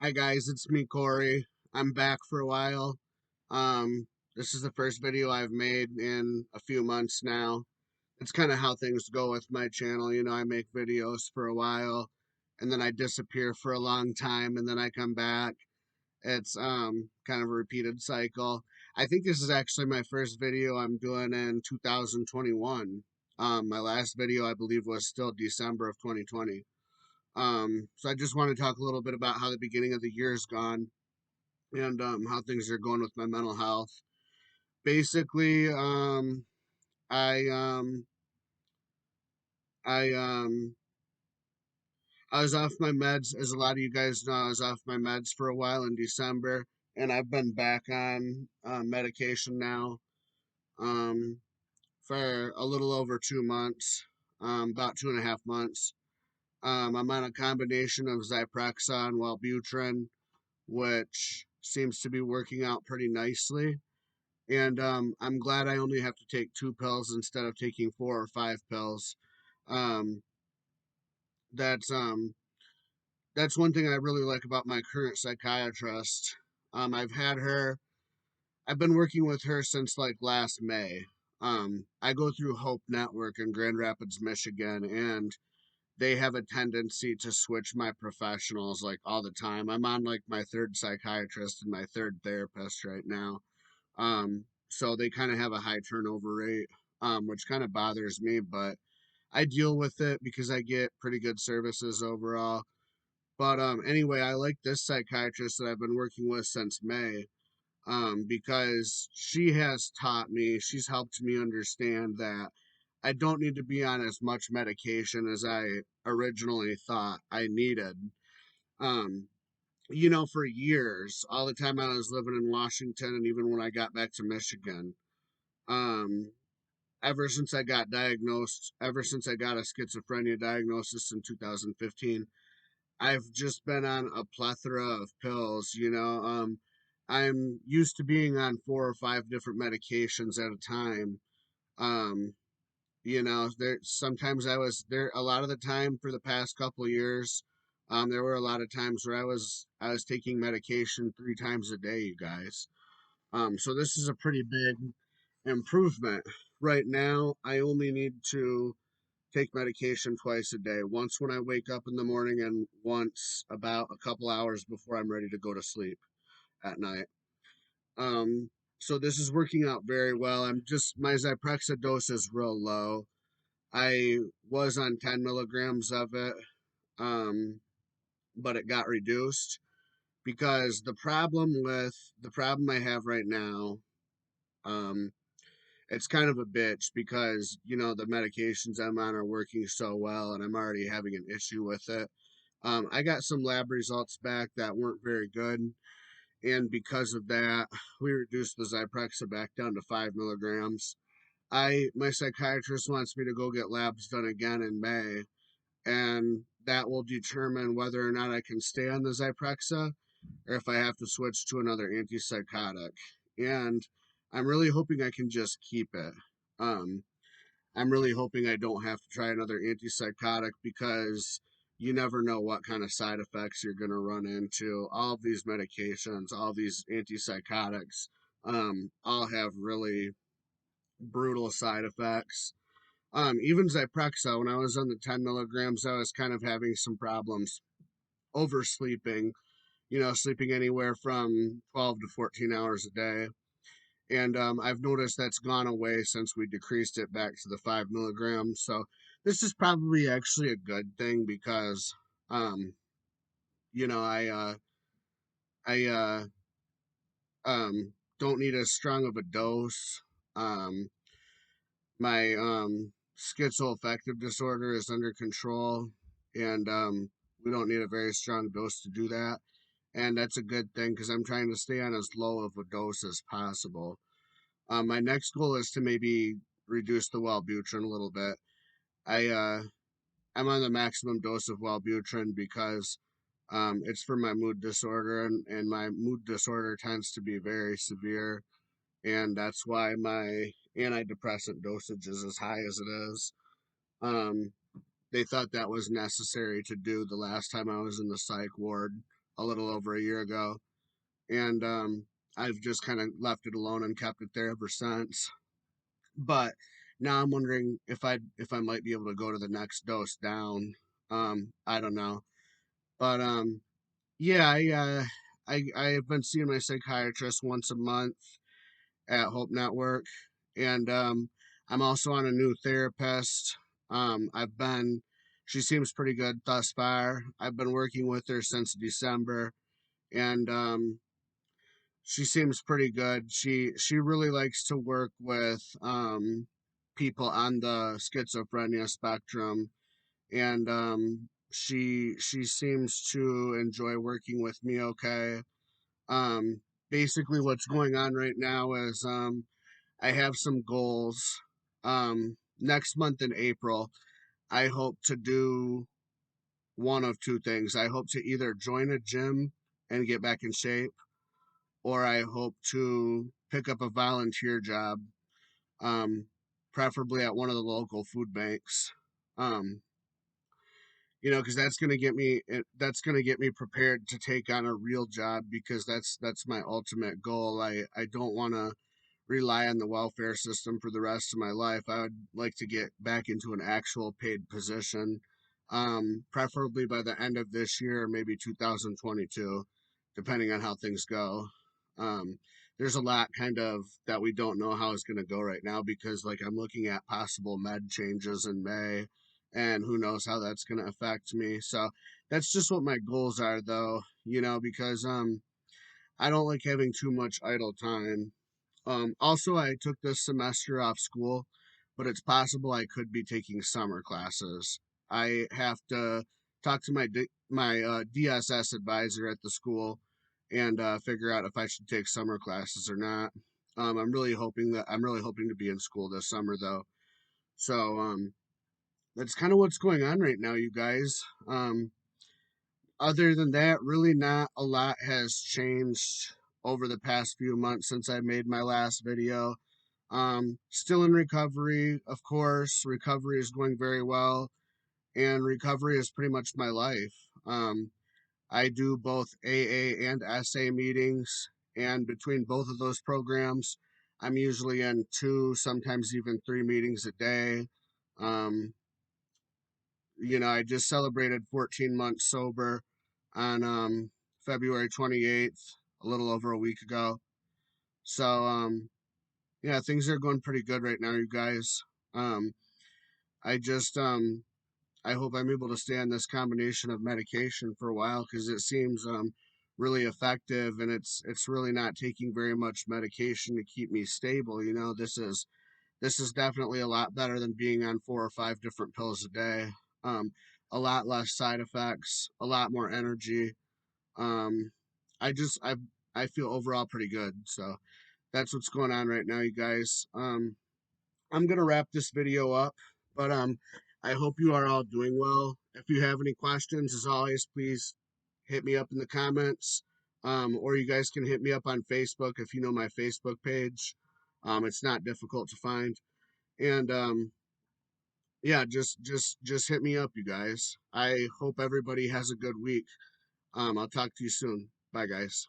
Hi guys, it's me, Corey. I'm back for a while. Um, this is the first video I've made in a few months now. It's kind of how things go with my channel. I make videos for a while and then I disappear for a long time and then I come back. It's kind of a repeated cycle. I think this is actually my first video I'm doing in 2021. My last video I believe was still December of 2020. So I just want to talk a little bit about how the beginning of the year has gone and how things are going with my mental health. Basically, I um, I I was off my meds, as a lot of you guys know. I was off my meds for a while in December, and I've been back on medication now um, for a little over 2 months, about 2.5 months. I'm on a combination of Zyprexa and Wellbutrin, which seems to be working out pretty nicely. And I'm glad I only have to take 2 pills instead of taking 4 or 5 pills. Um, that's um, that's one thing I really like about my current psychiatrist. I've had her. I've been working with her since like last May. I go through Hope Network in Grand Rapids, Michigan, and they have a tendency to switch my professionals like all the time. I'm on like my third psychiatrist and my third therapist right now. So they kind of have a high turnover rate, which kind of bothers me, but I deal with it because I get pretty good services overall. But anyway, I like this psychiatrist that I've been working with since May, because she's helped me understand that I don't need to be on as much medication as I originally thought I needed. Um, for years, all the time I was living in Washington, and even when I got back to Michigan, um, ever since I got a schizophrenia diagnosis in 2015, I've just been on a plethora of pills. I'm used to being on 4 or 5 different medications at a time. Um, there sometimes I was there a lot of the time for the past couple of years. There were a lot of times where I was taking medication 3 times a day, you guys. So this is a pretty big improvement. Right now, I only need to take medication twice a day. Once when I wake up in the morning and once about a couple hours before I'm ready to go to sleep at night. Um, so this is working out very well. My Zyprexa dose is real low. I was on 10 milligrams of it, um, but it got reduced because the problem I have right now, um, it's kind of a bitch because the medications I'm on are working so well, and I'm already having an issue with it. I got some lab results back that weren't very good, and because of that, we reduced the Zyprexa back down to 5 milligrams. My psychiatrist wants me to go get labs done again in May, and that will determine whether or not I can stay on the Zyprexa or if I have to switch to another antipsychotic. And I'm really hoping I can just keep it. Um, I'm really hoping I don't have to try another antipsychotic because you never know what kind of side effects you're going to run into. All of these medications, all these antipsychotics, all have really brutal side effects. Even Zyprexa, when I was on the 10 milligrams, I was kind of having some problems oversleeping, sleeping anywhere from 12 to 14 hours a day. And I've noticed that's gone away since we decreased it back to the 5 milligrams. So this is probably actually a good thing because, um, you know, I, uh, I, don't need as strong of a dose. Um, my schizoaffective disorder is under control, and we don't need a very strong dose to do that. And that's a good thing because I'm trying to stay on as low of a dose as possible. My next goal is to maybe reduce the Wellbutrin a little bit. I I'm on the maximum dose of Wellbutrin because it's for my mood disorder, and my mood disorder tends to be very severe, and that's why my antidepressant dosage is as high as it is. Um, they thought that was necessary to do the last time I was in the psych ward. a little over a year ago, and I've just kind of left it alone and kept it there ever since. But now I'm wondering if I might be able to go to the next dose down. I don't know, but yeah, I have been seeing my psychiatrist once a month at Hope Network, and I'm also on a new therapist. I've been She seems pretty good thus far. I've been working with her since December, and she seems pretty good. She really likes to work with people on the schizophrenia spectrum, and she seems to enjoy working with me. Okay. Um, Basically, what's going on right now is I have some goals. Next month in April, I hope to do one of two things. I hope to either join a gym and get back in shape, or I hope to pick up a volunteer job, um, preferably at one of the local food banks. Um, because that's gonna get me prepared to take on a real job, because that's my ultimate goal. I don't want to rely on the welfare system for the rest of my life. I would like to get back into an actual paid position, preferably by the end of this year, or maybe 2022, depending on how things go. Um, there's a lot kind of that we don't know how it's going to go right now, because like I'm looking at possible med changes in May, and who knows how that's going to affect me. So that's just what my goals are, though, because I don't like having too much idle time. Also, I took this semester off school, but it's possible I could be taking summer classes. I have to talk to my DSS advisor at the school and figure out if I should take summer classes or not. I'm really hoping to be in school this summer, though. So that's kind of what's going on right now, you guys. Other than that, really not a lot has changed over the past few months since I made my last video. Still in recovery, of course. Recovery is going very well, and recovery is pretty much my life. I do both AA and SA meetings, and between both of those programs, I'm usually in two, sometimes even three meetings a day. Um, I just celebrated 14 months sober on February 28th, a little over a week ago. So, yeah, things are going pretty good right now, you guys. Um, I just I hope I'm able to stay on this combination of medication for a while, because it seems really effective, and it's really not taking very much medication to keep me stable. This is definitely a lot better than being on 4 or 5 different pills a day. Um, a lot less side effects, a lot more energy. Um, I just I feel overall pretty good. So that's what's going on right now, you guys. I'm gonna wrap this video up, but I hope you are all doing well. If you have any questions, as always, please hit me up in the comments. Or you guys can hit me up on Facebook if you know my Facebook page. It's not difficult to find. And yeah, just hit me up, you guys. I hope everybody has a good week. I'll talk to you soon. Bye, guys.